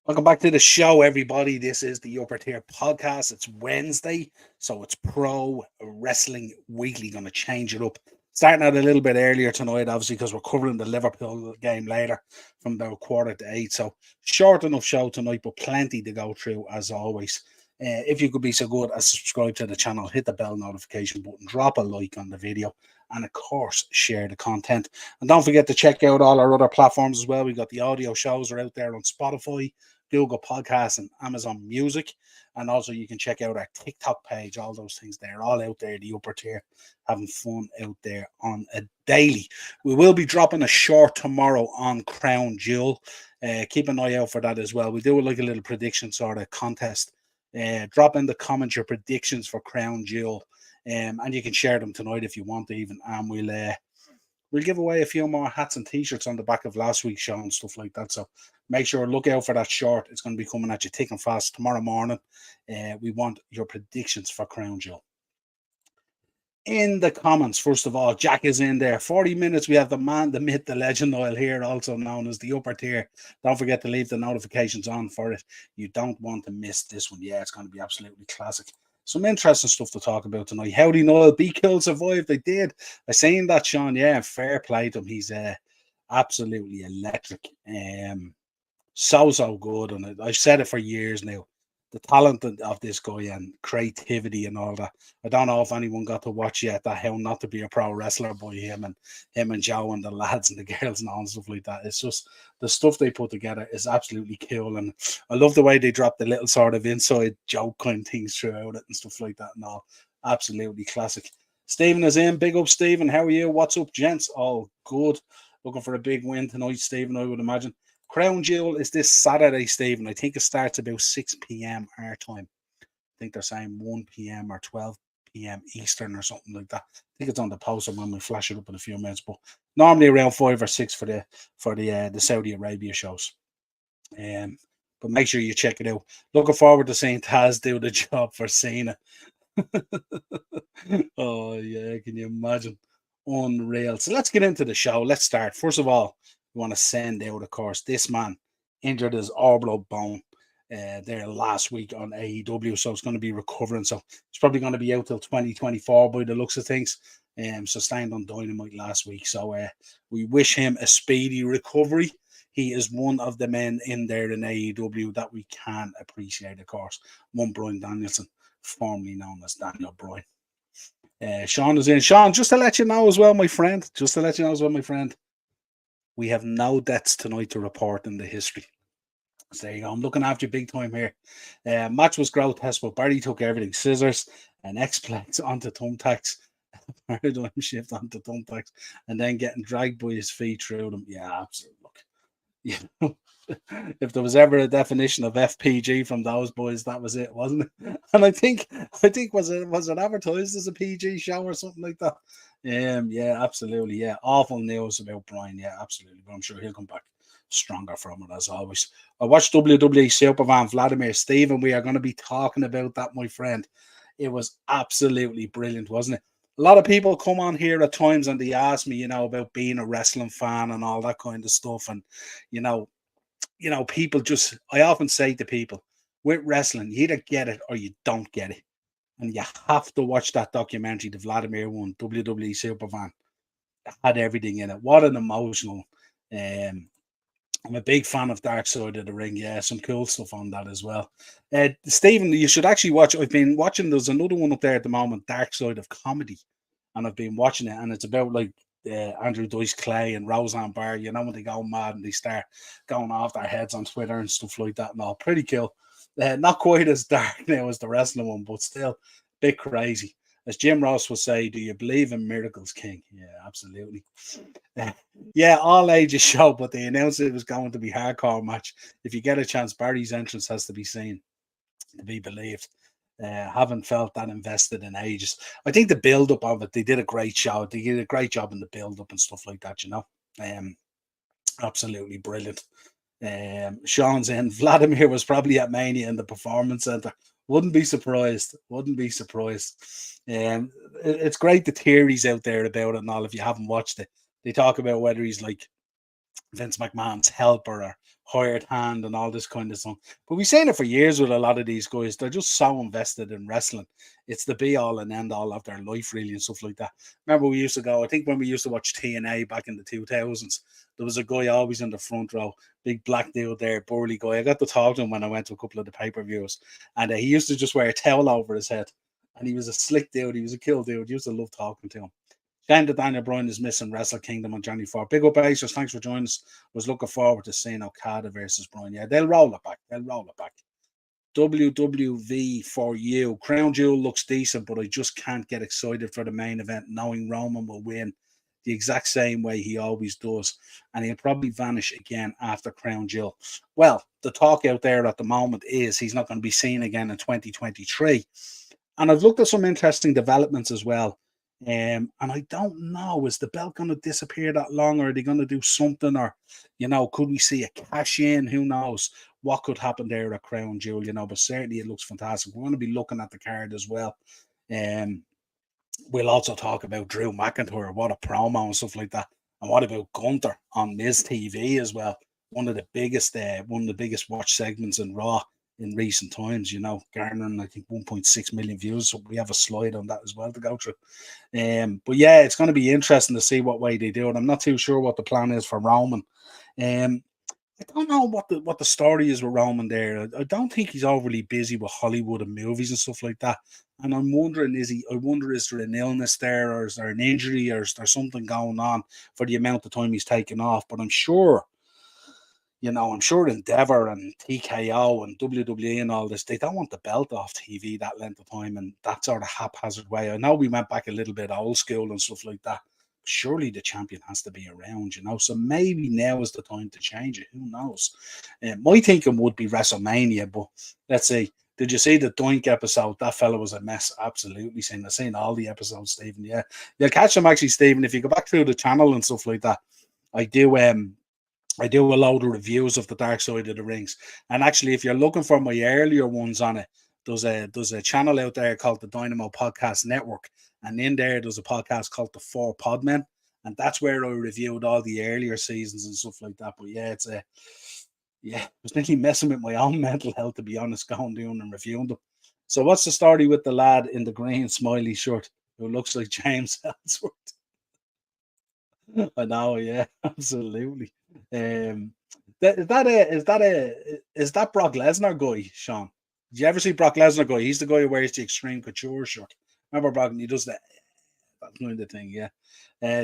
Welcome back to the show, everybody. This is the Upper Tier Podcast. It's Wednesday, so it's Pro Wrestling Weekly. Going to change it up. Starting out a little bit earlier tonight, obviously, because we're covering the Liverpool game later from about 7:45. So short enough show tonight, but plenty to go through as always. If you could be so good as subscribe to the channel, hit the bell notification button, drop a like on the video, and of course, share the content. And don't forget to check out all our other platforms as well. We got the audio shows are out there on Spotify, Google Podcasts, and Amazon Music. And also, you can check out our TikTok page. All those things there, all out there. The upper tier, having fun out there on a daily. We will be dropping a short tomorrow on Crown Jewel. Keep an eye out for that as well. We do like a little prediction sort of contest. Drop in the comments your predictions for Crown Jewel, and you can share them tonight if you want to even. And we'll give away a few more hats and t-shirts on the back of last week's show and stuff like that. So make sure look out for that short. It's going to be coming at you thick and fast tomorrow morning. We want your predictions for Crown Jewel. In the comments, first of all, Jack is in there. 40 minutes. We have the man, the myth, the legend, Niall here, also known as the upper tier. Don't forget to leave the notifications on for it. You don't want to miss this one. Yeah, it's going to be absolutely classic. Some interesting stuff to talk about tonight. Howdy, Niall. Be Cool survived. They did. I seen that, Sean. Yeah, fair play to him. He's absolutely electric. So good. And I've said it for years now. The talent of this guy and creativity and all that. I don't know if anyone got to watch yet that How Not to Be a Pro Wrestler by him and Joe and the lads and the girls and all and stuff like that. It's just the stuff they put together is absolutely cool. And I love the way they drop the little sort of inside joke kind of things throughout it and stuff like that and all. Absolutely classic. Stephen is in. Big up, Stephen. How are you? What's up, gents? All good. Looking for a big win tonight, Stephen, I would imagine. Crown Jewel is this Saturday, Stephen. I think it starts about 6 p.m. our time. I think they're saying 1 p.m. or 12 p.m. Eastern or something like that. I think it's on the poster when we flash it up in a few minutes, but normally around 5 or 6 for the Saudi Arabia shows. But make sure you check it out. Looking forward to seeing Taz do the job for Cena. Oh yeah, can you imagine? Unreal. So let's get into the show. Let's start. First of all, we want to send out, of course, this man injured his orbital bone there last week on AEW, so it's going to be recovering. So it's probably going to be out till 2024 by the looks of things. Sustained on Dynamite last week. So we wish him a speedy recovery. He is one of the men in there in AEW that we can appreciate, of course. One Bryan Danielson, formerly known as Daniel Bryan. Sean is in. Sean, just to let you know as well, my friend, we have no deaths tonight to report in the history. So there you go. I'm looking after you big time here. Match was grotesque, but Barry took everything. Scissors and X-Plex onto thumbtacks. Paradigm shift onto thumbtacks. And then getting dragged by his feet through them. Yeah, absolutely. Look, you know, if there was ever a definition of FPG from those boys, that was it, wasn't it? And I think was it advertised as a PG show or something like that? Yeah, absolutely. Yeah, awful news about Bryan. Yeah, absolutely. But I'm sure he'll come back stronger from it as always. I watched WWE Supervan Vladimir Steven. We are going to be talking about that, my friend. It was absolutely brilliant, wasn't it? A lot of people come on here at times and they ask me, about being a wrestling fan and all that kind of stuff. And, people just, I often say to people, with wrestling, you either get it or you don't get it. And you have to watch that documentary, the Vladimir one, WWE Supervan. It had everything in it. What an emotional. I'm a big fan of Dark Side of the Ring. Yeah, some cool stuff on that as well. Stephen, you should actually watch. I've been watching. There's another one up there at the moment, Dark Side of Comedy, and I've been watching it, and it's about like Andrew Dice Clay and Roseanne Barr. When they go mad and they start going off their heads on Twitter and stuff like that, and all pretty cool. Not quite as dark now as the wrestling one, but still a bit crazy. As Jim Ross would say, do you believe in miracles, King? Yeah, absolutely. Yeah, all ages show, but they announced it was going to be hardcore match. If you get a chance, Barry's entrance has to be seen to be believed. Haven't felt that invested in ages. I think the build up of it, they did a great show. They did a great job in the build up and stuff like that. Absolutely brilliant. Sean's in. Vladimir was probably at Mania in the Performance Center. Wouldn't be surprised. It's great the theories out there about it and all. If you haven't watched it, they talk about whether he's like Vince McMahon's helper or hired hand and all this kind of stuff. But we've seen it for years with a lot of these guys. They're just so invested in wrestling. It's the be all and end all of their life, really, and stuff like that. Remember, we used to go, I think when we used to watch TNA back in the 2000s, there was a guy always in the front row, big black dude there, burly guy. I got to talk to him when I went to a couple of the pay per views, and he used to just wear a towel over his head. And he was a slick dude. He was a cool dude. Used to love talking to him. Shame that Daniel Bryan is missing Wrestle Kingdom on January 4th. Big up, Acers. Thanks for joining us. Was looking forward to seeing Okada versus Bryan. Yeah, they'll roll it back. They'll roll it back. WWV for you. Crown Jewel looks decent, but I just can't get excited for the main event knowing Roman will win the exact same way he always does. And he'll probably vanish again after Crown Jewel. Well, the talk out there at the moment is he's not going to be seen again in 2023. And I've looked at some interesting developments as well. And I don't know, is the belt going to disappear that long, or are they going to do something? Or, could we see a cash in? Who knows what could happen there at Crown Jewel, but certainly it looks fantastic. We're going to be looking at the card as well. We'll also talk about Drew McIntyre, what a promo and stuff like that. And what about Gunther on Miz TV as well? One of the biggest watch segments in Raw in recent times, garnering, I think, 1.6 million views. So we have a slide on that as well to go through. But yeah, it's going to be interesting to see what way they do it. I'm not too sure what the plan is for Roman. I don't know what the story is with Roman there. I don't think he's overly busy with Hollywood and movies and stuff like that. And I'm wondering, is there an illness there, or is there an injury, or is there something going on for the amount of time he's taken off? But I'm sure Endeavor and TKO and WWE and all this, they don't want the belt off TV that length of time and that sort of haphazard way. I know we went back a little bit old school and stuff like that. Surely the champion has to be around, so maybe now is the time to change it. Who knows? My thinking would be WrestleMania, but let's see. Did you see the Doink episode? That fella was a mess. Absolutely. I've seen all the episodes, Stephen. Yeah. You'll catch them actually, Stephen, if you go back through the channel and stuff like that. I do a load of reviews of the Dark Side of the Rings. And actually, if you're looking for my earlier ones on it, there's a channel out there called the Dynamo Podcast Network. And in there's a podcast called The Four Podmen. And that's where I reviewed all the earlier seasons and stuff like that. But yeah, it was nearly messing with my own mental health, to be honest, going down and reviewing them. So what's the story with the lad in the green smiley shirt who looks like James Ellsworth? I know, yeah, absolutely. Is that Brock Lesnar guy, Sean? Did you ever see Brock Lesnar guy? He's the guy who wears the Extreme Couture shirt. Remember Brock? And he does that kind of thing, yeah.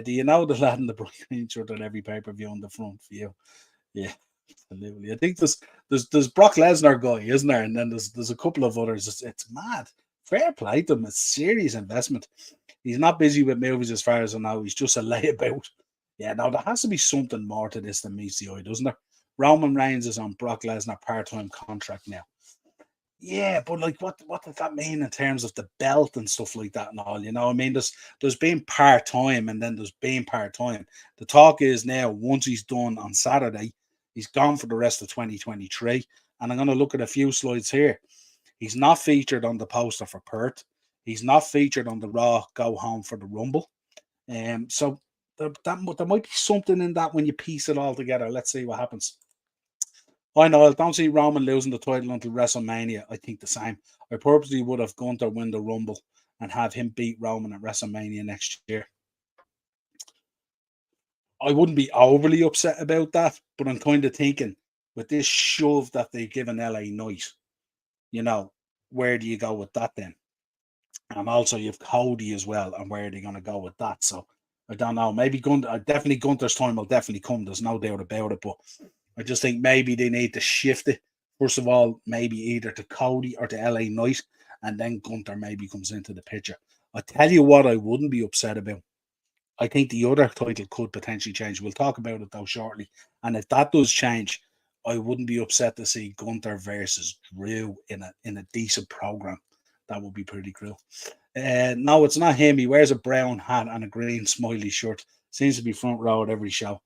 Do you know the lad in the bright green shirt on every pay-per-view on the front view? Yeah, absolutely. I think there's Brock Lesnar guy, isn't there? And then there's a couple of others. It's mad. Fair play to him. It's serious investment. He's not busy with movies as far as I know. He's just a layabout. Yeah, now there has to be something more to this than meets the eye, doesn't there? Roman Reigns is on Brock Lesnar part-time contract now. Yeah, but like, what does that mean in terms of the belt and stuff like that and all? I mean, there's been part-time and then there's been part-time. The talk is now, once he's done on Saturday, he's gone for the rest of 2023. And I'm going to look at a few slides here. He's not featured on the poster for Perth. He's not featured on the Raw Go Home for the Rumble. So there might be something in that when you piece it all together. Let's see what happens. I know I don't see Roman losing the title until WrestleMania. I think the same. I purposely would have Gunther win the Rumble and have him beat Roman at WrestleMania next year. I wouldn't be overly upset about that, but I'm kind of thinking with this shove that they've given LA Knight, where do you go with that then? And also you've Cody as well, and where are they going to go with that? So I don't know. Maybe definitely Gunther's time will definitely come. There's no doubt about it, but I just think maybe they need to shift it. First of all, maybe either to Cody or to LA Knight, and then Gunther maybe comes into the picture. I tell you what, I wouldn't be upset about. I think the other title could potentially change. We'll talk about it though shortly. And if that does change, I wouldn't be upset to see Gunther versus Drew in a decent program. That would be pretty cool. No, it's not him. He wears a brown hat and a green smiley shirt. Seems to be front row at every show.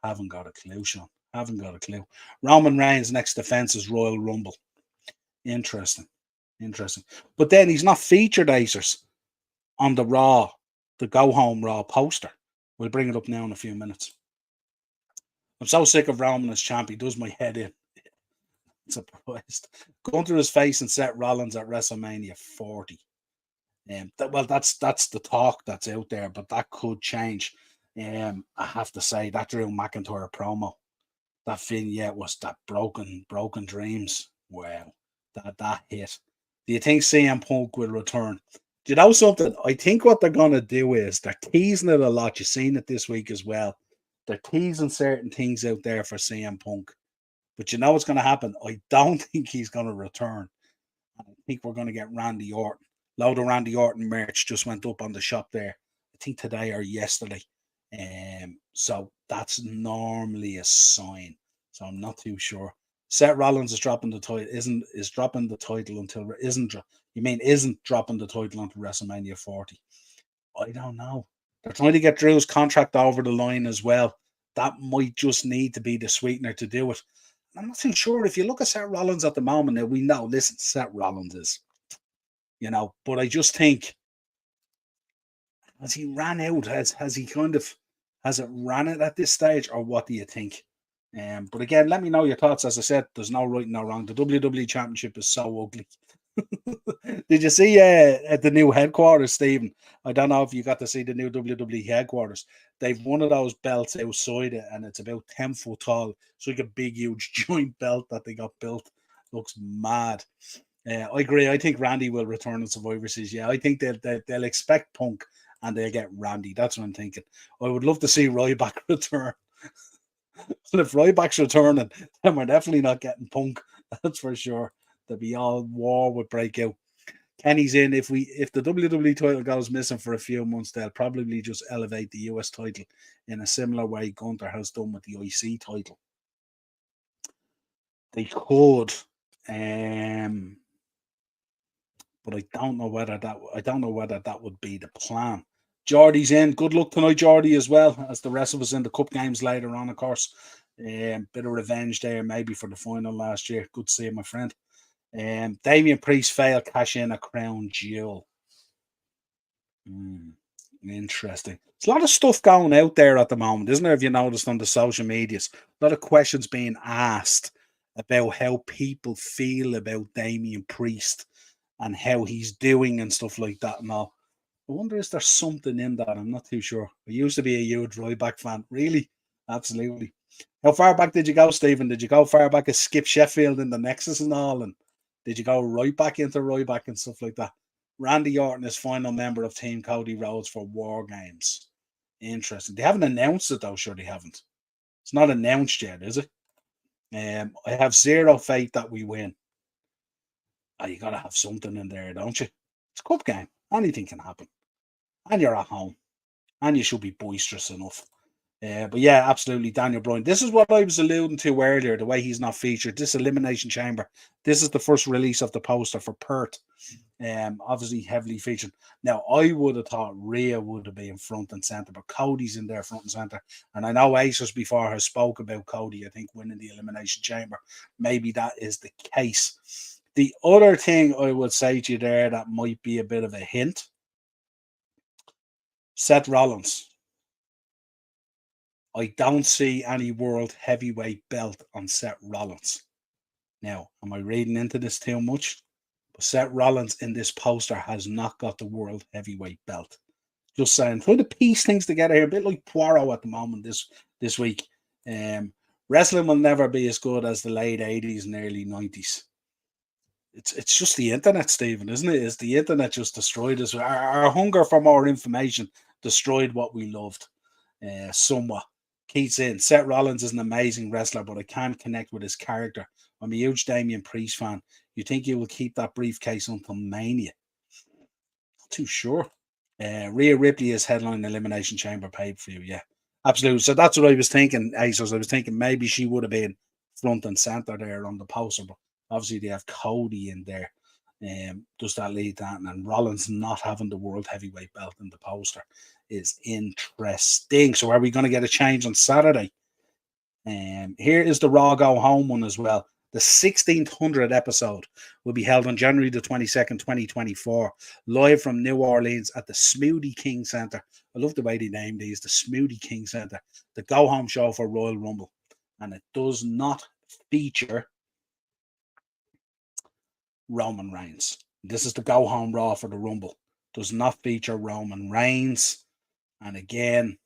Haven't got a clue, Sean. Haven't got a clue. Roman Reigns' next defense is Royal Rumble. Interesting. But then he's not featured, Acers, on the Go Home Raw poster. We'll bring it up now in a few minutes. I'm so sick of Roman as champ. He does my head in. Surprised. Gunter is facing Seth Rollins at WrestleMania 40. That's the talk that's out there, but that could change. I have to say that Drew McIntyre promo, that vignette was that broken dreams. Wow, that hit. Do you think CM Punk will return? Do you know something? I think what they're gonna do is they're teasing it a lot. You've seen it this week as well. They're teasing certain things out there for CM Punk, but you know what's gonna happen? I don't think he's gonna return. I think we're going to get Randy Orton. Load of Randy Orton merch just went up on the shop there. I think today or yesterday. So that's normally a sign. So I'm not too sure. Seth Rollins is dropping the title. Is dropping the title until isn't dropping the title until WrestleMania 40? I don't know. They're trying to get Drew's contract over the line as well. That might just need to be the sweetener to do it. I'm not too sure. If you look at Seth Rollins at the moment, now we know, listen, Seth Rollins is, but I just think, has he ran out? Has he has it ran it at this stage, or what do you think? But again, let me know your thoughts. As I said, there's no right, no wrong. The WWE Championship is so ugly. Did you see at the new headquarters, Stephen? I don't know if you got to see the new WWE headquarters. They've one of those belts outside it, and it's about 10 foot tall. It's like a big, huge joint belt that they got built. Looks mad. I agree. I think Randy will return in Survivor Series. Yeah, I think they'll expect Punk and they'll get Randy. That's what I'm thinking. I would love to see Ryback return. And if Ryback's returning, then we're definitely not getting Punk. That's for sure. There'll be all war would break out. Kenny's in. If the WWE title goes missing for a few months, they'll probably just elevate the US title in a similar way Gunther has done with the IC title. They could, but I don't know whether that would be the plan. Geordie's in. Good luck tonight, Geordie, as well as the rest of us in the cup games later on, of course. Bit of revenge there, maybe for the final last year. Good to see you, my friend. Damian Priest failed cash in a crown jewel. Interesting. There's a lot of stuff going out there at the moment, isn't there? If you noticed on the social medias, a lot of questions being asked about how people feel about Damian Priest and how he's doing and stuff like that and all. I wonder, is there something in that? I'm not too sure. I used to be a huge Ryback fan. Really? Absolutely. How far back did you go, Stephen? Did you go far back as Skip Sheffield in the Nexus and all? And did you go right back into Ryback and stuff like that? Randy Orton is final member of Team Cody Rhodes for War Games. Interesting. They haven't announced it, though. Sure, they haven't. It's not announced yet, is it? I have zero faith that we win. You got to have something in there, don't you? It's a cup game. Anything can happen. And you're at home. And you should be boisterous enough. But yeah, absolutely, Daniel Bryan. This is what I was alluding to earlier, the way he's not featured. This Elimination Chamber. This is the first release of the poster for Perth. Obviously heavily featured. Now, I would have thought Rhea would have been front and center, but Cody's in there front and center. And I know Aces before has spoke about Cody, I think, winning the Elimination Chamber. Maybe that is the case. The other thing I would say to you there that might be a bit of a hint, Seth Rollins. I don't see any world heavyweight belt on Seth Rollins. Now, am I reading into this too much? But Seth Rollins in this poster has not got the world heavyweight belt. Just saying, trying to piece things together here, a bit like Poirot at the moment this week. Wrestling will never be as good as the late 80s and early 90s. It's just the internet, Stephen, isn't it? It's the internet just destroyed us. Our hunger for more information destroyed what we loved somewhat. Keith's in. Seth Rollins is an amazing wrestler, but I can't connect with his character. I'm a huge Damian Priest fan. You think he will keep that briefcase until Mania? Not too sure. Rhea Ripley is headline Elimination Chamber paid for you. Yeah, absolutely. So that's what I was thinking, Asos. I was thinking maybe she would have been front and center there on the poster, but obviously they have Cody in there. Does that lead that? And Rollins not having the world heavyweight belt in the poster is interesting. So are we going to get a change on Saturday? Here is the Raw Go Home one as well. The 1600th episode will be held on January the 22nd, 2024, live from New Orleans at the Smoothie King Center. I love the way they named these, the Smoothie King Center, the Go Home show for Royal Rumble. and it does not feature Roman Reigns. This is the go home Raw for the Rumble. Does not feature Roman Reigns. And again,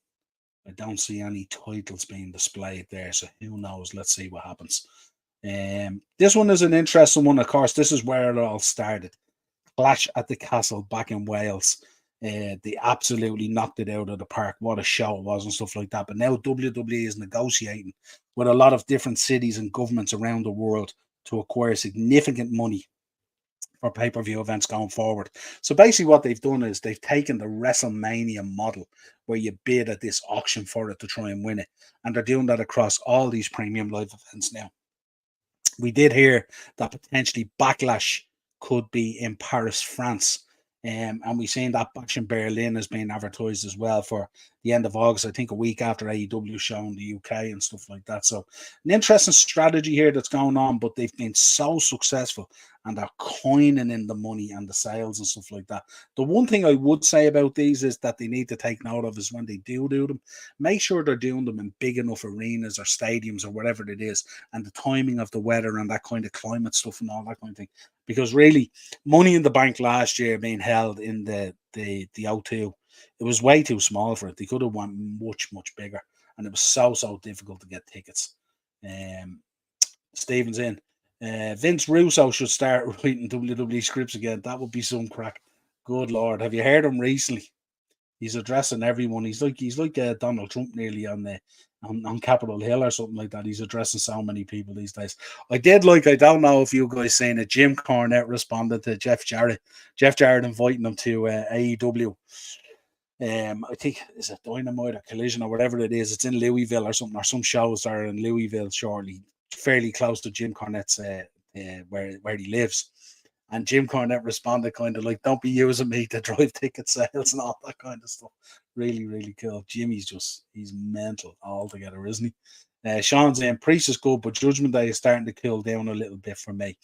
I don't see any titles being displayed there. So who knows? Let's see what happens. This one is an interesting one, of course. This is where it all started. Clash at the Castle back in Wales. They absolutely knocked it out of the park. What a show it was and stuff like that. But now WWE is negotiating with a lot of different cities and governments around the world to acquire significant money for pay-per-view events going forward. So basically what they've done is they've taken the WrestleMania model where you bid at this auction for it to try and win it. And they're doing that across all these premium live events now. We did hear that potentially Backlash could be in Paris, France. And we've seen that Bash in Berlin has been advertised as well for the end of August, I think a week after AEW show in the UK and stuff like that. So an interesting strategy here that's going on, but they've been so successful and they're coining in the money and the sales and stuff like that. The one thing I would say about these is that they need to take note of is when they do them, make sure they're doing them in big enough arenas or stadiums or whatever it is, and the timing of the weather and that kind of climate stuff and all that kind of thing. Because really, Money in the Bank last year being held in the O2, it was way too small for it. They could have went much bigger, and it was so difficult to get tickets. Stevens in. Vince Russo should start writing WWE scripts again. That would be some crack. Good Lord, have you heard him recently? He's addressing everyone. He's like Donald Trump nearly on Capitol Hill or something like that. He's addressing so many people these days. I don't know if you guys seen it. Jim Cornette responded to Jeff Jarrett. Jeff Jarrett inviting him to AEW. I think is it Dynamite or Collision or whatever it is. It's in Louisville or something, or some shows are in Louisville shortly, fairly close to Jim Cornette's where he lives. And Jim Cornette responded kind of like, "Don't be using me to drive ticket sales and all that kind of stuff." Really cool. Jimmy's he's mental altogether, isn't he? Sean's saying Priest is good, but Judgment Day is starting to cool down a little bit for me.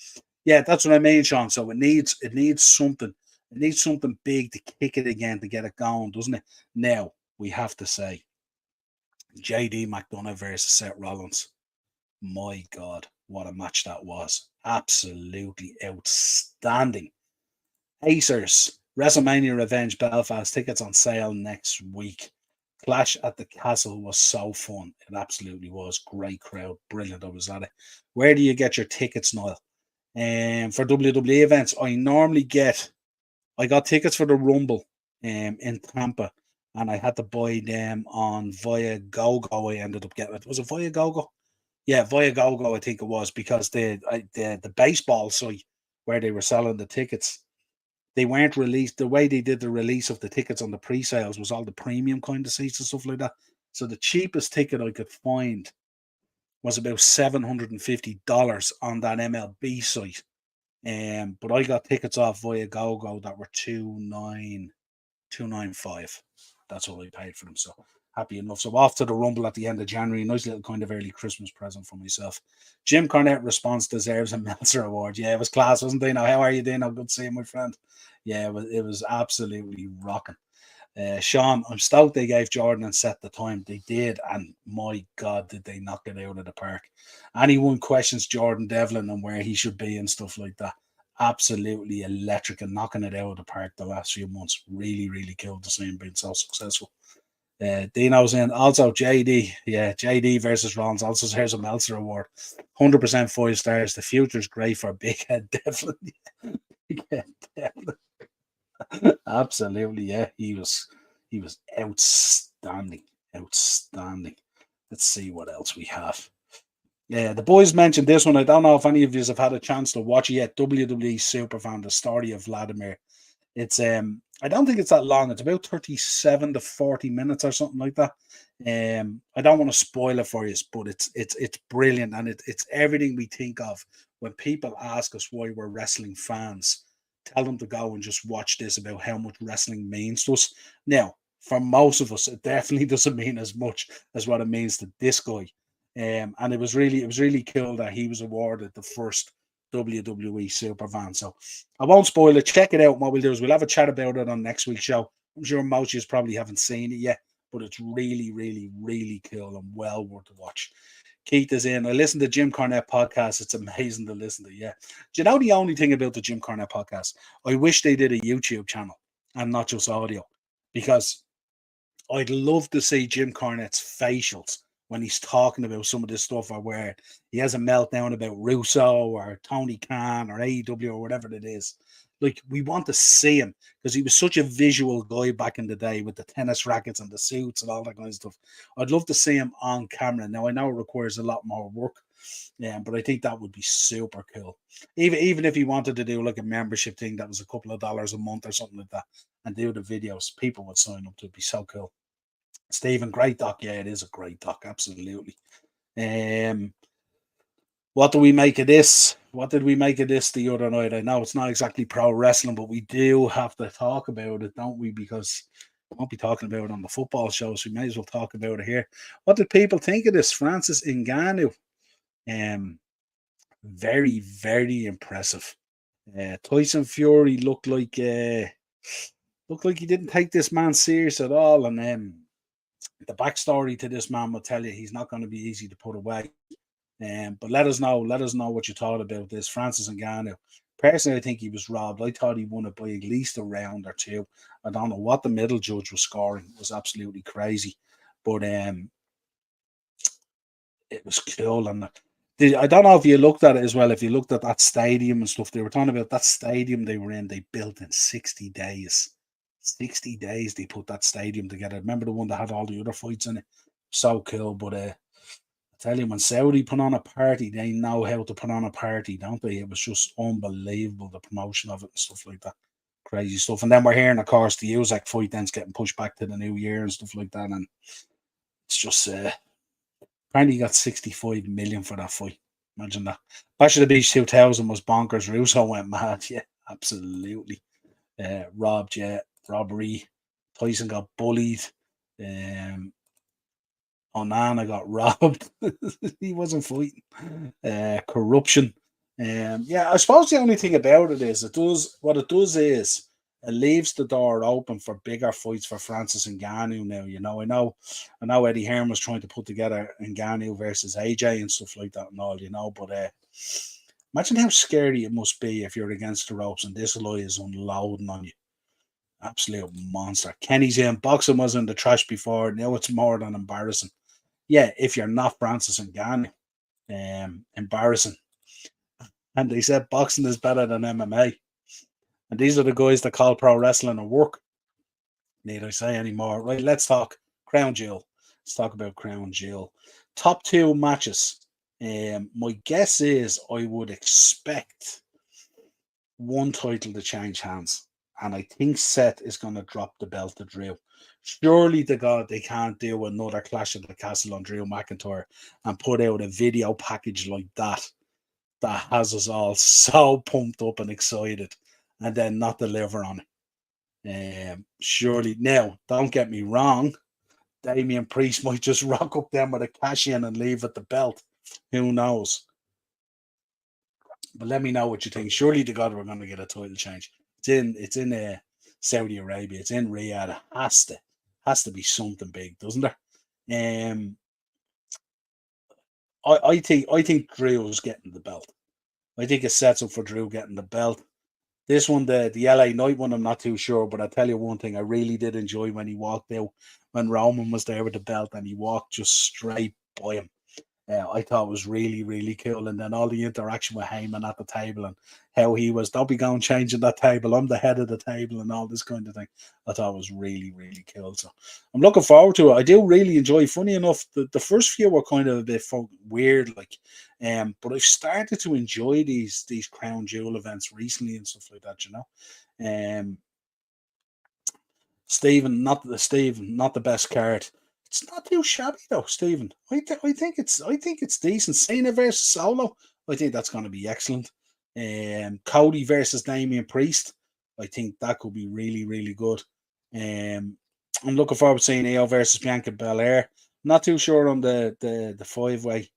Yeah, that's what I mean, Sean. So it needs something. It needs something big to kick it again, to get it going, doesn't it? Now, we have to say, JD McDonough versus Seth Rollins. My God, what a match that was. Absolutely outstanding. Acers, WrestleMania Revenge Belfast, tickets on sale next week. Clash at the Castle was so fun. It absolutely was. Great crowd. Brilliant. I was at it. Where do you get your tickets, Niall? For WWE events, I got tickets for the Rumble in Tampa, and I had to buy them on Viagogo. I ended up getting it. Was it Viagogo? Yeah, Viagogo, I think it was, because the baseball site where they were selling the tickets, they weren't released. The way they did the release of the tickets on the pre-sales was all the premium kind of seats and stuff like that. So the cheapest ticket I could find was about $750 on that MLB site. But I got tickets off Viagogo that were $295. That's all I paid for them. So happy enough. So off to the Rumble at the end of January. Nice little kind of early Christmas present for myself. Jim Cornette response deserves a Meltzer Award. Yeah, it was class, wasn't it? Now, how are you doing? I'm good to see you, my friend. Yeah, it was absolutely rocking. Sean, I'm stoked they gave Jordan and Seth the time. They did, and my God, did they knock it out of the park. Anyone questions Jordan Devlin and where he should be and stuff like that, absolutely electric and knocking it out of the park the last few months. Really cool to see him being so successful. Dino's in. Also, JD. Yeah, JD versus Rollins. Also, here's a Meltzer Award. 100% 5 stars. The future's great for Big Head Devlin. Big Head Devlin. Absolutely, yeah. He was outstanding. Let's see what else we have. Yeah, the boys mentioned this one. I don't know if any of you have had a chance to watch it yet. WWE Superfan, the story of Vladimir. It's I don't think it's that long. It's about 37 to 40 minutes or something like that. I don't want to spoil it for you, but it's brilliant, and it's everything we think of when people ask us why we're wrestling fans. Tell them to go and just watch this about how much wrestling means to us. Now, for most of us, it definitely doesn't mean as much as what it means to this guy. And it was really cool that he was awarded the first WWE Superfan. So I won't spoil it. Check it out. What we'll do is we'll have a chat about it on next week's show. I'm sure most of you probably haven't seen it yet, but it's really cool and well worth a watch. Keith is in. I listen to Jim Cornette podcast. It's amazing to listen to. Yeah. Do you know the only thing about the Jim Cornette podcast? I wish they did a YouTube channel and not just audio, because I'd love to see Jim Cornette's facials when he's talking about some of this stuff, or where he has a meltdown about Russo or Tony Khan or AEW or whatever it is. Like, we want to see him because he was such a visual guy back in the day with the tennis rackets and the suits and all that kind of stuff. I'd love to see him on camera. Now, I know it requires a lot more work, yeah, but I think that would be super cool. Even if he wanted to do like a membership thing that was a couple of dollars a month or something like that, and do the videos, people would sign up to it. Be so cool. Stephen, great doc. Yeah, it is a great doc. Absolutely. Um, what do we make of this? What did we make of this the other night? I know it's not exactly pro wrestling, but we do have to talk about it, don't we? Because we won't be talking about it on the football show, so we may as well talk about it here. What did people think of this? Francis Ngannou. Very, very impressive. Tyson Fury looked like he didn't take this man serious at all, and the backstory to this man will tell you he's not going to be easy to put away. But let us know what you thought about this. Francis Ngannou. Personally, I think he was robbed. I thought he won it by at least a round or two. I don't know what the middle judge was scoring. It was absolutely crazy. But it was cool. And I don't know if you looked at it as well. If you looked at that stadium and stuff, they were talking about that stadium they were in. They built in 60 days. 60 days they put that stadium together. Remember the one that had all the other fights in it? So cool. But I tell you, when Saudi put on a party, they know how to put on a party, don't they? It was just unbelievable, the promotion of it and stuff like that. Crazy stuff. And then we're hearing, of course, the Usyk fight then's getting pushed back to the new year and stuff like that. And it's just apparently he got 65 million for that fight. Imagine that. Bash of the Beach 2000 was bonkers. Russo went mad. Yeah, absolutely. Robbed, yeah. Robbery. Tyson got bullied. Onana got robbed. He wasn't fighting. Corruption. Yeah, I suppose the only thing about it is it leaves the door open for bigger fights for Francis Ngannou now. You know, I know Eddie Hearn was trying to put together Ngannou versus AJ and stuff like that and all, you know, but imagine how scary it must be if you're against the ropes and this guy is unloading on you. Absolute monster. Kenny's in. Boxing was in the trash before. Now it's more than embarrassing. Yeah, if you're not Francis Ngannou, embarrassing. And they said boxing is better than MMA. And these are the guys that call pro wrestling a work. Need I say any more? Right, let's talk Crown Jewel. Let's talk about Crown Jewel. Top two matches. My guess is I would expect one title to change hands. And I think Seth is going to drop the belt to Drew. Surely to God, they can't do another Clash of the Castle on Drew McIntyre and put out a video package like that has us all so pumped up and excited and then not deliver on it. Surely, now, don't get me wrong, Damian Priest might just rock up them with a cash in and leave at the belt. Who knows? But let me know what you think. Surely to God, we're going to get a title change. It's in Saudi Arabia. It's in Riyadh. It has to be something big, doesn't there? I think Drew's getting the belt. I think it sets up for Drew getting the belt. This one, the LA Knight one, I'm not too sure, but I'll tell you one thing, I really did enjoy when he walked out, when Roman was there with the belt and he walked just straight by him. I thought was really, really cool. And then all the interaction with Heyman at the table and how he was, don't be going changing that table. I'm the head of the table and all this kind of thing. I thought was really, really cool. So I'm looking forward to it. I do really enjoy. Funny enough, the first few were kind of a bit weird, like, but I've started to enjoy these Crown Jewel events recently and stuff like that. You know, Stephen, not the best card. It's not too shabby though, Stephen. I think it's decent. Cena versus Solo. I think that's going to be excellent. Cody versus Damian Priest. I think that could be really, really good. I'm looking forward to seeing Io versus Bianca Belair. Not too sure on the 5-way,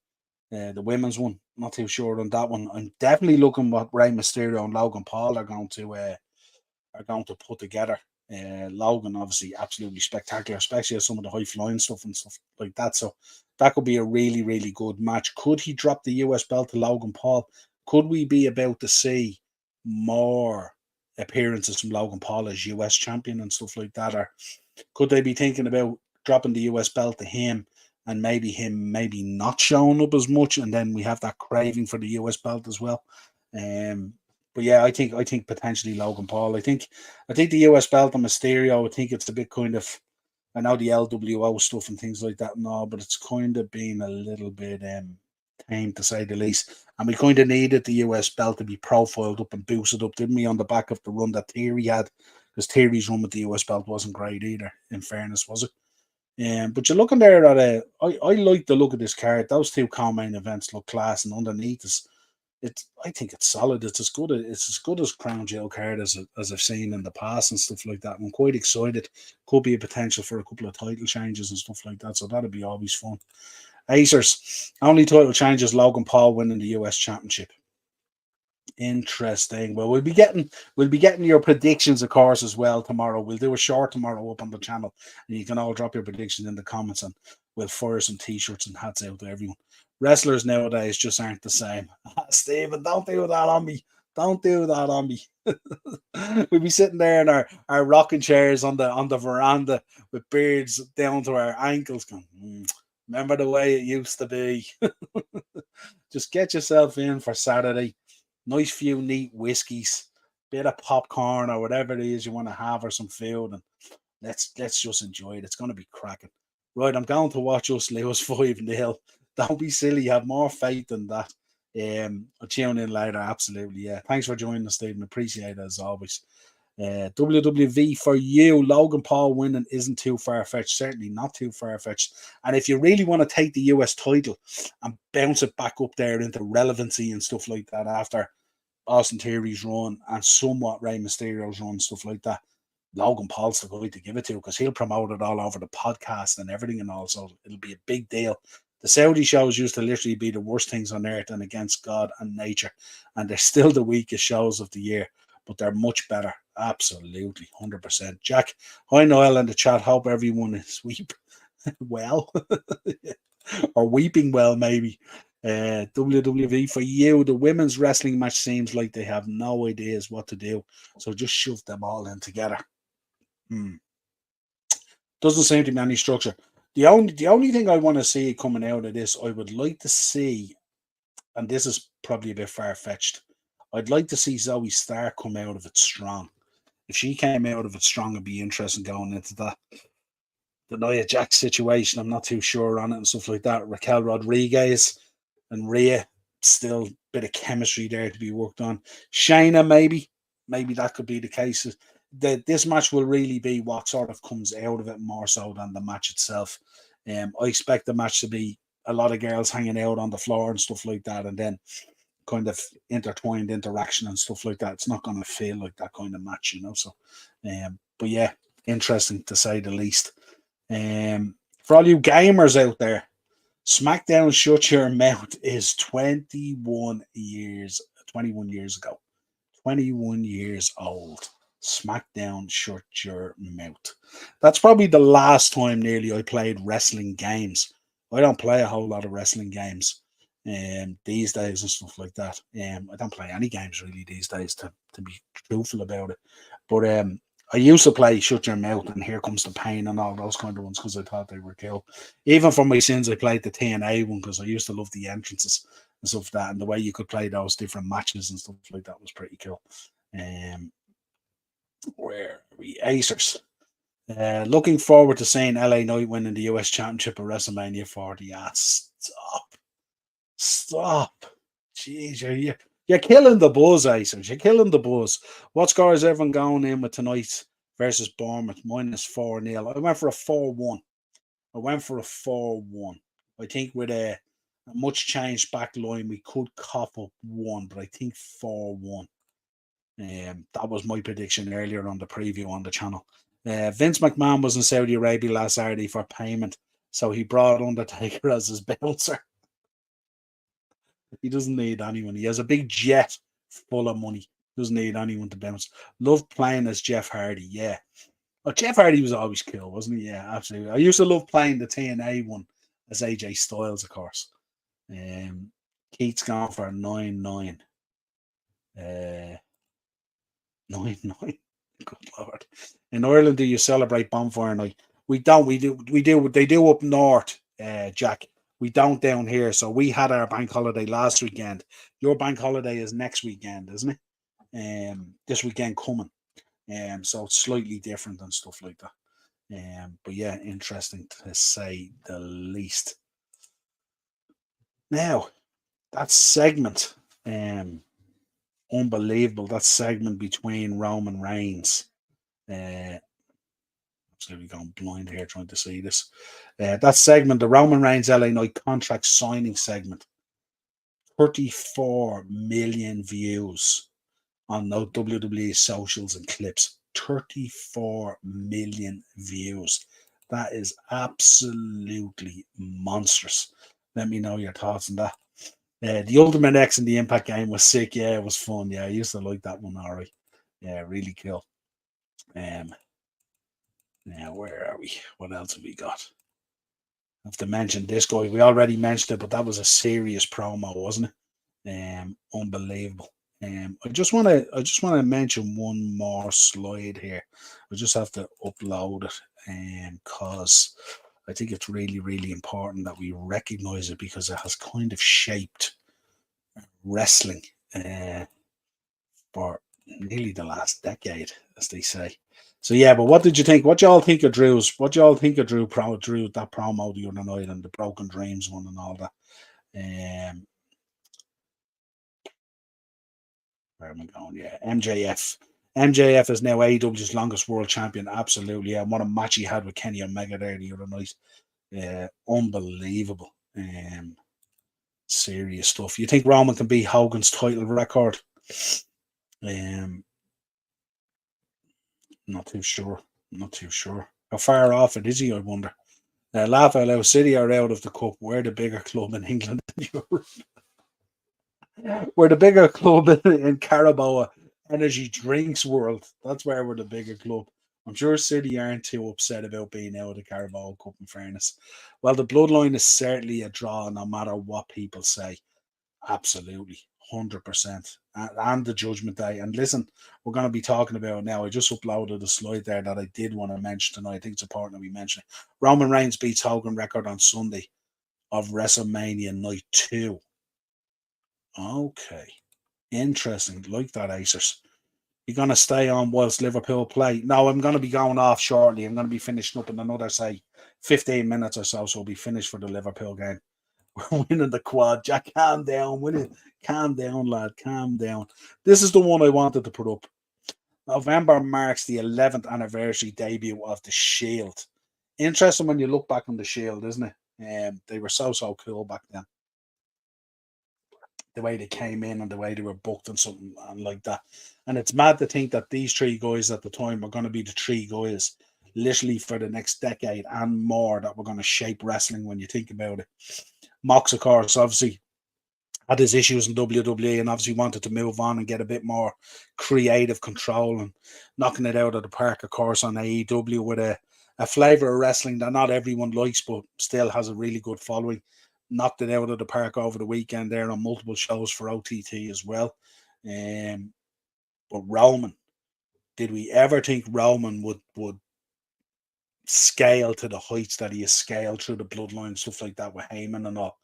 the women's one. Not too sure on that one. I'm definitely looking what Rey Mysterio and Logan Paul are going to put together. Logan, obviously, absolutely spectacular, especially as some of the high flying stuff and stuff like that. So that could be a really, really good match. Could he drop the US belt to Logan Paul? Could we be about to see more appearances from Logan Paul as US champion and stuff like that? Or could they be thinking about dropping the US belt to him and maybe him maybe not showing up as much, and then we have that craving for the US belt as well? Um, but yeah, I think potentially Logan Paul. I think the US belt on Mysterio. I think it's a bit kind of. I know the LWO stuff and things like that and all, but it's kind of been a little bit tame to say the least. And we kind of needed the US belt to be profiled up and boosted up, didn't we, on the back of the run that Theory had? Because Theory's run with the US belt wasn't great either, in fairness, was it? But you're looking there at I like the look of this card. Those two co-main events look class, and underneath is I think it's solid. It's as good as Crown Jewel card as I've seen in the past and stuff like that. I'm quite excited. Could be a potential for a couple of title changes and stuff like that. So that'll be always fun. Acers, only title changes: Logan Paul winning the US Championship. Interesting. Well, we'll be getting your predictions, of course, as well tomorrow. We'll do a short tomorrow up on the channel, and you can all drop your predictions in the comments, and we'll fire some t-shirts and hats out to everyone. Wrestlers nowadays just aren't the same. Stephen, don't do that on me. Don't do that on me. We'll be sitting there in our rocking chairs on the veranda with beards down to our ankles, going, remember the way it used to be. Just get yourself in for Saturday. Nice few neat whiskies, bit of popcorn or whatever it is you want to have, or some food, and let's just enjoy it. It's going to be cracking. Right, I'm going to watch us lose 5-0. Don't be silly. Have more faith than that. I'll tune in later. Absolutely, yeah. Thanks for joining us, Stephen. Appreciate it as always. WWE for you. Logan Paul winning isn't too far fetched. Certainly not too far fetched. And if you really want to take the US title and bounce it back up there into relevancy and stuff like that after Austin Theory's run and somewhat Rey Mysterio's run, stuff like that, Logan Paul's the guy to give it to, because he'll promote it all over the podcast and everything, and also it'll be a big deal. The Saudi shows used to literally be the worst things on earth and against God and nature, and they're still the weakest shows of the year, but they're much better. Absolutely, 100%. Jack, hi Niall in the chat. Hope everyone is well, or weeping well, maybe. WWE for you. The women's wrestling match seems like they have no ideas what to do, so just shove them all in together. Doesn't seem to be any structure. The only thing I want to see coming out of this, I would like to see, and this is probably a bit far fetched. I'd like to see Zoe Stark come out of it strong. If she came out of it strong, it'd be interesting going into the Nia Jax situation. I'm not too sure on it and stuff like that. Raquel Rodriguez and Rhea, still a bit of chemistry there to be worked on. Shayna, maybe that could be the case. This match will really be what sort of comes out of it more so than the match itself. I expect the match to be a lot of girls hanging out on the floor and stuff like that, and then kind of intertwined interaction and stuff like that. It's not going to feel like that kind of match, So, but yeah, interesting to say the least. For all you gamers out there, SmackDown Shut Your Mouth is 21 years ago. 21 years old. SmackDown Shut Your Mouth. That's probably the last time nearly I played wrestling games. I don't play a whole lot of wrestling games these days and stuff like that. I don't play any games really these days, to be truthful about it. But I used to play Shut Your Mouth and Here Comes the Pain and all those kind of ones because I thought they were cool. Even for my sins, I played the TNA one because I used to love the entrances and stuff like that, and the way you could play those different matches and stuff like that was pretty cool. Where are we? Acers. Looking forward to seeing LA Knight winning the US Championship at WrestleMania 40. Yeah, stop. Jeez, you're killing the buzz, Acers. You're killing the buzz. What score is everyone going in with tonight versus Bournemouth? -4-0. I went for a 4-1. I think with a much changed back line, we could cop up one, but I think 4-1. That was my prediction earlier on the preview on the channel. Vince McMahon was in Saudi Arabia last Saturday for payment, so he brought Undertaker as his bouncer. He doesn't need anyone. He has a big jet full of money. Doesn't need anyone to bounce. Love playing as Jeff Hardy. Yeah. Oh, Jeff Hardy was always cool, wasn't he? Yeah, absolutely. I used to love playing the TNA one as AJ Styles, of course. Um, Keith's gone for a 9-9. 9-9. Good lord. In Ireland, do you celebrate bonfire night? We don't. We do. They do up north, Jack. We don't down here. So we had our bank holiday last weekend. Your bank holiday is next weekend, isn't it? This weekend coming. So it's slightly different and stuff like that. But yeah, interesting to say the least. Now, that segment, unbelievable. That segment between Roman Reigns. Uh, Absolutely going blind here trying to see this. That segment, the Roman Reigns LA Knight contract signing segment, 34 million views on no WWE socials and clips. 34 million views. That is absolutely monstrous. Let me know your thoughts on that. The Ultimate X in the Impact game was sick. Yeah, it was fun. Yeah, I used to like that one, all right. Yeah, really cool. Um, Now, where are we? What else have we got? I have to mention this guy. We already mentioned it, but that was a serious promo, wasn't it? Unbelievable. I just want to mention one more slide here. I just have to upload it, because I think it's really, really important that we recognize it because it has kind of shaped wrestling uh, for nearly the last decade, as they say. So yeah, but what did you think? What y'all think of Drew's? What y'all think of Drew that promo the other night and the Broken Dreams one and all that? Um, where am I going? Yeah, MJF. MJF is now AEW's longest world champion. Absolutely, yeah. And what a match he had with Kenny Omega there the other night. Unbelievable. Serious stuff. You think Roman can beat Hogan's title record? Um, Not too sure. Not too sure. How far off it is he? I wonder. Laugh out loud. City are out of the cup. We're the bigger club in England than Europe. We're the bigger club in Carabao Energy Drinks World. That's where we're the bigger club. I'm sure City aren't too upset about being out of the Carabao Cup, in fairness. Well, the bloodline is certainly a draw, no matter what people say. Absolutely, 100%. And the Judgment Day. And listen, we're going to be talking about it now. I just uploaded a slide there that I did want to mention tonight. I think it's important that we mention it. Roman Reigns beats Hogan record on Sunday of WrestleMania Night 2. Okay. Interesting. Like that, Acers. You're going to stay on whilst Liverpool play? No, I'm going to be going off shortly. I'm going to be finishing up in another, say, 15 minutes or so. So we'll be finished for the Liverpool game. We're winning the quad. Jack, calm down. Calm down, lad. Calm down. This is the one I wanted to put up. November marks the 11th anniversary debut of the Shield. Interesting when you look back on the Shield, isn't it? They were so cool back then. The way they came in and the way they were booked and something and like that. And it's mad to think that these three guys at the time are going to be the three guys literally for the next decade and more that were going to shape wrestling when you think about it. Mox, of course, obviously had his issues in WWE and obviously wanted to move on and get a bit more creative control and knocking it out of the park, of course, on AEW with a flavor of wrestling that not everyone likes, but still has a really good following. Knocked it out of the park over the weekend there on multiple shows for OTT as well. But Roman, did we ever think Roman would scale to the heights that he has scaled through the bloodline, stuff like that with Heyman and all?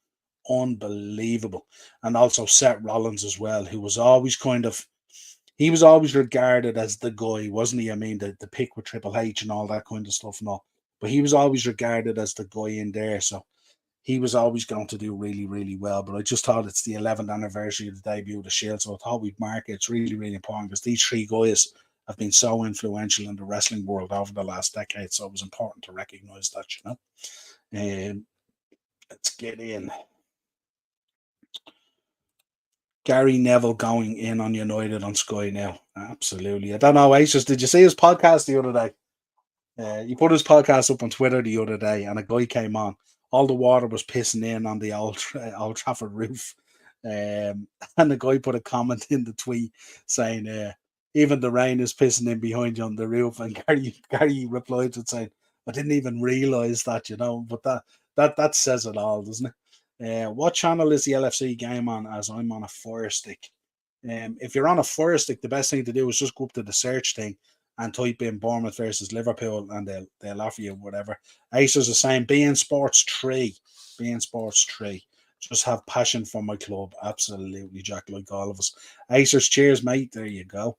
Unbelievable. And also Seth Rollins as well, who was always he was always regarded as the guy, wasn't he? I mean, the pick with Triple H and all that kind of stuff and all. But he was always regarded as the guy in there. So he was always going to do really, really well. But I just thought it's the 11th anniversary of the debut of the Shield. So I thought we'd mark it. It's really, really important because these three guys have been so influential in the wrestling world over the last decade. So it was important to recognize that, you know. Let's get in. Gary Neville going in on United on Sky now. Absolutely. I don't know, Aces. Did you see his podcast the other day? He put his podcast up on Twitter the other day, and a guy came on. All the water was pissing in on the Old Trafford roof. And the guy put a comment in the tweet saying, Even the rain is pissing in behind you on the roof. And Gary replied with saying, "I didn't even realise that, But that says it all, doesn't it? What channel is the LFC game on? As I'm on a Fire Stick. If you're on a Fire Stick, the best thing to do is just go up to the search thing and type in Bournemouth versus Liverpool, and they'll offer you whatever. Acer's the same. beIN Sports 3. beIN Sports 3. Just have passion for my club. Absolutely, Jack, like all of us. Acer's, cheers, mate. There you go.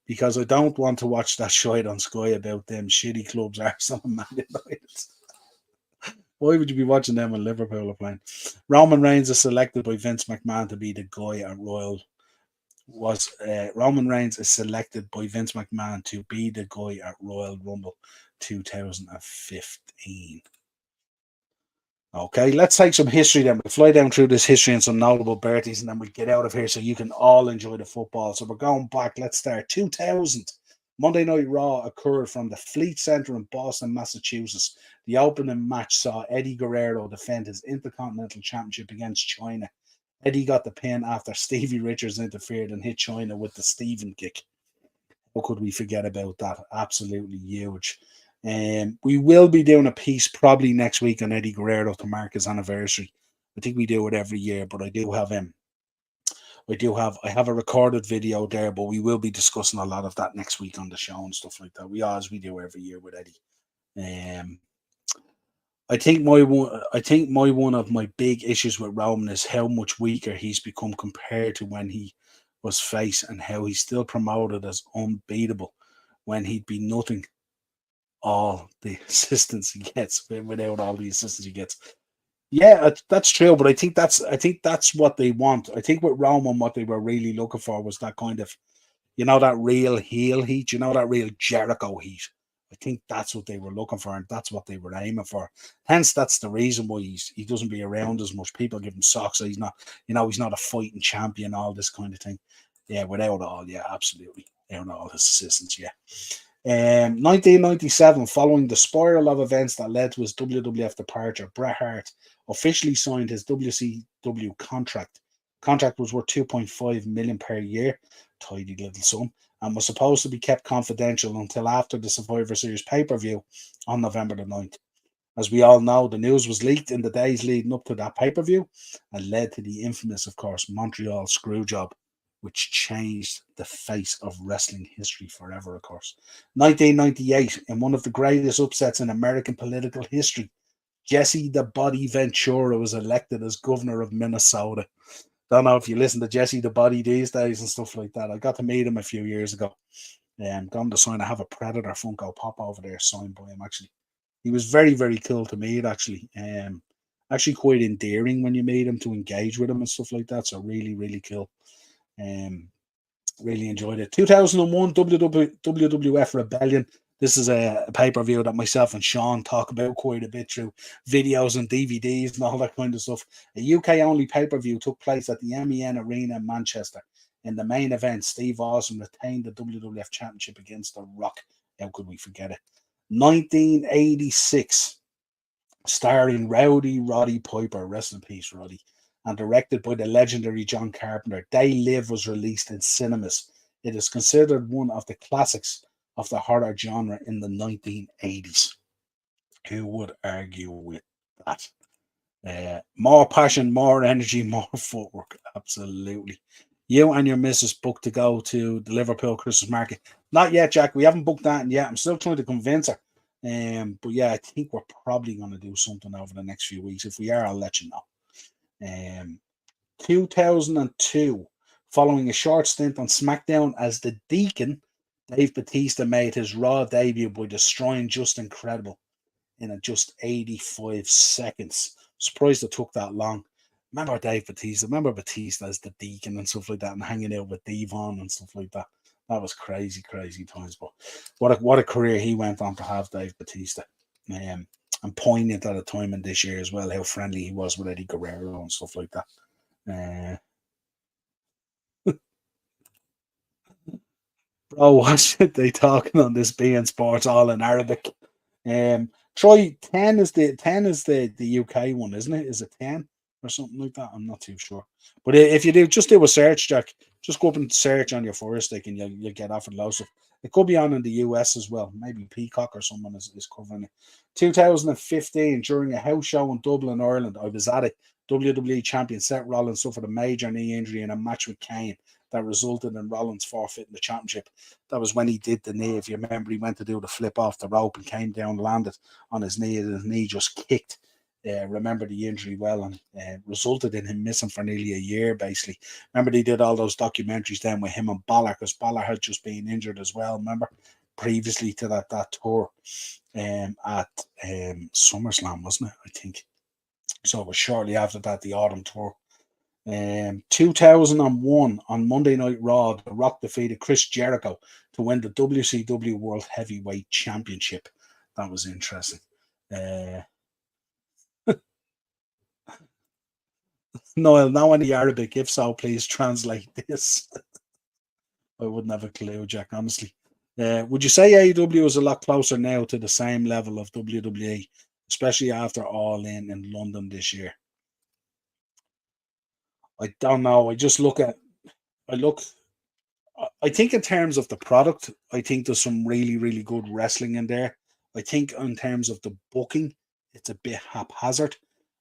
Because I don't want to watch that shite on Sky about them shitty clubs, Arsenal and Man United. Why would you be watching them when Liverpool are playing? Roman Reigns is selected by Vince McMahon to be the guy at Royal. Roman Reigns is selected by Vince McMahon to be the guy at Royal Rumble 2015. Okay, let's take some history then. We'll fly down through this history and some notable birthdays, and then we'll get out of here so you can all enjoy the football. So we're going back. Let's start 2000. Monday Night Raw occurred from the Fleet Center in Boston, Massachusetts. The opening match saw Eddie Guerrero defend his Intercontinental Championship against China. Eddie got the pin after Stevie Richards interfered and hit China with the Steven kick. How could we forget about that? Absolutely huge. We will be doing a piece probably next week on Eddie Guerrero to mark his anniversary. I think we do it every year, but I have a recorded video there, but we will be discussing a lot of that next week on the show and stuff like that. As we do every year with Eddie. I think my one of my big issues with Roman is how much weaker he's become compared to when he was face, and how he's still promoted as unbeatable when he'd be nothing all the assistance he gets without all the assistance he gets. Yeah, that's true, but I think that's what they want. I think with Roman, what they were really looking for was that kind of, that real heel heat, that real Jericho heat. I think that's what they were looking for, and that's what they were aiming for. Hence, that's the reason why he doesn't be around as much. People give him socks. So he's not, he's not a fighting champion, all this kind of thing. Yeah, without all, yeah, absolutely. Without all his assistance, yeah. 1997, following the spiral of events that led to his WWF departure, Bret Hart officially signed his WCW contract. Contract was worth $2.5 million per year, tidy little sum, and was supposed to be kept confidential until after the Survivor Series pay-per-view on November the 9th. As we all know, the news was leaked in the days leading up to that pay-per-view and led to the infamous, of course, Montreal Screwjob, which changed the face of wrestling history forever, of course. 1998, in one of the greatest upsets in American political history, Jesse the Body Ventura was elected as governor of Minnesota. Don't know if you listen to Jesse the Body these days and stuff like that. I got to meet him a few years ago. Gone to sign. I have a Predator Funko Pop over there signed by him, actually. He was very, very cool to meet, actually. Actually quite endearing when you meet him, to engage with him and stuff like that. So really, really cool. Really enjoyed it. 2001 WWF Rebellion. This is a pay-per-view that myself and Sean talk about quite a bit through videos and DVDs and all that kind of stuff. A UK-only pay-per-view took place at the MEN Arena in Manchester. In the main event, Steve Austin retained the WWF Championship against The Rock. How could we forget it? 1986, starring Rowdy Roddy Piper, rest in peace, Roddy, and directed by the legendary John Carpenter, They Live was released in cinemas. It is considered one of the classics of the horror genre in the 1980s. Who would argue with that? More passion, more energy, more footwork. Absolutely. You and your missus booked to go to the Liverpool Christmas market. Not yet, Jack. We haven't booked that yet. I'm still trying to convince her. But yeah, I think we're probably going to do something over the next few weeks. If we are, I'll let you know. 2002, following a short stint on SmackDown as the Deacon, Dave Bautista made his Raw debut by destroying Just Incredible in just 85 seconds. Surprised it took that long. Remember Dave Bautista? Remember Bautista as the Deacon and stuff like that, and hanging out with Devon and stuff like that. That was crazy, crazy times. But what a career he went on to have, Dave Bautista. And poignant at a time in this year as well, how friendly he was with Eddie Guerrero and stuff like that. Bro, what are they talking on this beIN Sports all in Arabic? Troy, 10 is the UK one, isn't it? Is it 10 or something like that? I'm not too sure. But if you just do a search, Jack, Just go up and search on your Fire Stick and you'll get offered loads of. It could be on in the US as well. Maybe Peacock or someone is covering it. 2015, during a house show in Dublin, Ireland, I was at it. WWE champion Seth Rollins suffered a major knee injury in a match with Kane that resulted in Rollins forfeiting the championship. That was when he did the knee. If you remember, he went to do the flip off the rope and came down, landed on his knee, and his knee just kicked. Remember the injury well, and resulted in him missing for nearly a year, basically. Remember, they did all those documentaries then with him and Balor, because Balor had just been injured as well, remember, previously to that tour at SummerSlam, wasn't it, I think. So it was shortly after that, the autumn tour. 2001, on Monday Night Raw, The Rock defeated Chris Jericho to win the WCW World Heavyweight Championship. That was interesting. Niall, now any Arabic? If so, please translate this. I wouldn't have a clue, Jack, honestly. Would you say AEW is a lot closer now to the same level of WWE, especially after All In London this year? I don't know. I think in terms of the product, I think there's some really, really good wrestling in there. I think in terms of the booking, it's a bit haphazard.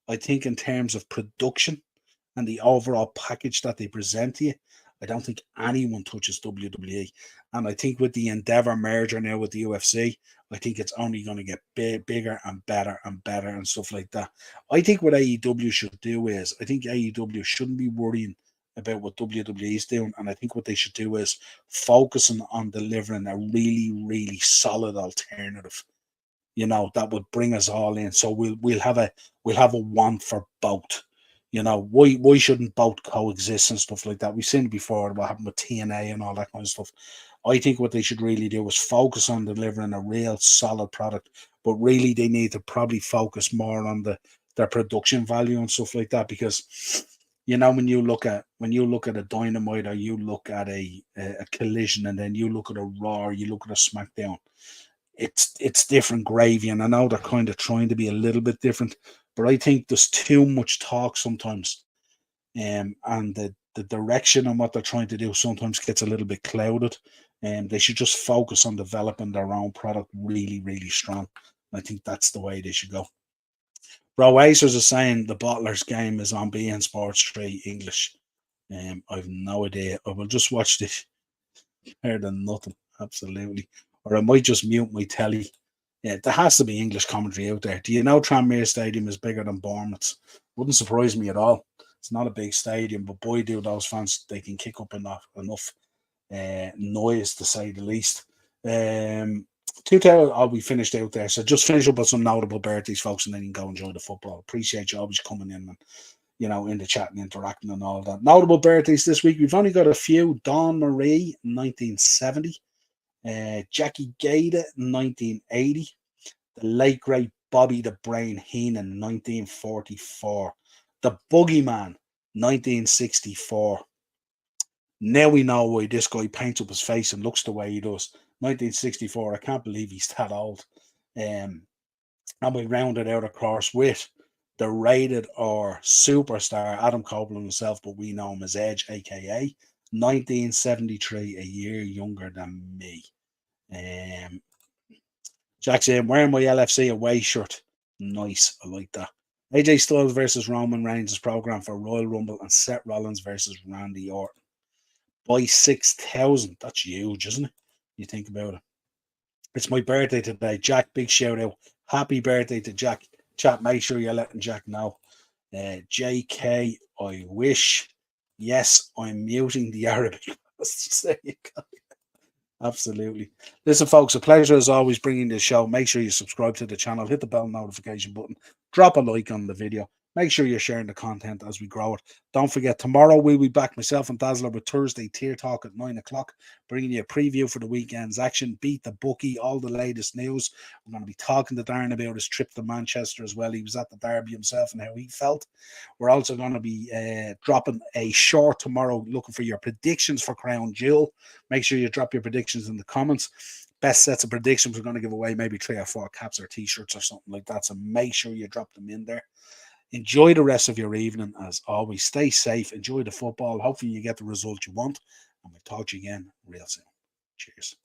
I think in terms of production and the overall package that they present to you, I don't think anyone touches WWE. And I think with the Endeavor merger now with the UFC, I think it's only going to get bigger and better and stuff like that. I think what AEW should do is, I think AEW shouldn't be worrying about what WWE is doing. And I think what they should do is focusing on delivering a really, really solid alternative, that would bring us all in. So we'll have a want for both. Why shouldn't both coexist and stuff like that? We've seen it before, what happened with TNA and all that kind of stuff. I think what they should really do is focus on delivering a real solid product, but really they need to probably focus more on their production value and stuff like that, because when you look at a Dynamite, or you look at a Collision, and then you look at a Raw, or you look at a SmackDown, it's different gravy. And I know they're kind of trying to be a little bit different, but I think there's too much talk sometimes, and the direction on what they're trying to do sometimes gets a little bit clouded. And they should just focus on developing their own product really, really strong. I think that's the way they should go. Bro Acers is saying the Bottlers game is on beIN Sports 3 English. I've no idea. I will just watch this. Better than nothing, absolutely. Or I might just mute my telly. Yeah, there has to be English commentary out there. Do you know Tranmere Stadium is bigger than Bournemouth? Wouldn't surprise me at all. It's not a big stadium, but boy, do those fans, they can kick up enough noise, to say the least. 2000, we finished out there. So just finish up with some notable birthdays, folks, and then you can go enjoy the football. Appreciate you always coming in and in the chat and interacting and all that. Notable birthdays this week. We've only got a few. Dawn Marie, 1970. Jackie Gaeta, 1980. The late great Bobby the Brain Heenan, 1944. The Boogeyman, 1964. Now we know why this guy paints up his face and looks the way he does. 1964. I can't believe he's that old. And we rounded out, of course, with the rated R superstar Adam Copeland himself, but we know him as Edge, aka 1973, a year younger than me. Jack saying, wearing my LFC away shirt. Nice, I like that. AJ Styles versus Roman Reigns is programmed for Royal Rumble, and Seth Rollins versus Randy Orton. By 6,000. That's huge, isn't it? You think about it. It's my birthday today. Jack, big shout out. Happy birthday to Jack. Chat, make sure you're letting Jack know. JK, I wish. Yes, I'm muting the Arabic. There you go. Absolutely. Listen, folks, a pleasure as always bringing the show. Make sure you subscribe to the channel, hit the bell notification button, drop a like on the video. Make sure you're sharing the content as we grow it. Don't forget, tomorrow we'll be back, myself and Dazzler, with Thursday Tier Talk at 9 o'clock, bringing you a preview for the weekend's action, beat the bookie, all the latest news. We're going to be talking to Darren about his trip to Manchester as well. He was at the derby himself and how he felt. We're also going to be dropping a short tomorrow, looking for your predictions for Crown Jewel. Make sure you drop your predictions in the comments. Best sets of predictions. We're going to give away maybe 3 or 4 caps or t-shirts or something like that. So make sure you drop them in there. Enjoy the rest of your evening. As always, stay safe. Enjoy the football. Hopefully, you get the result you want. And we'll talk to you again real soon. Cheers.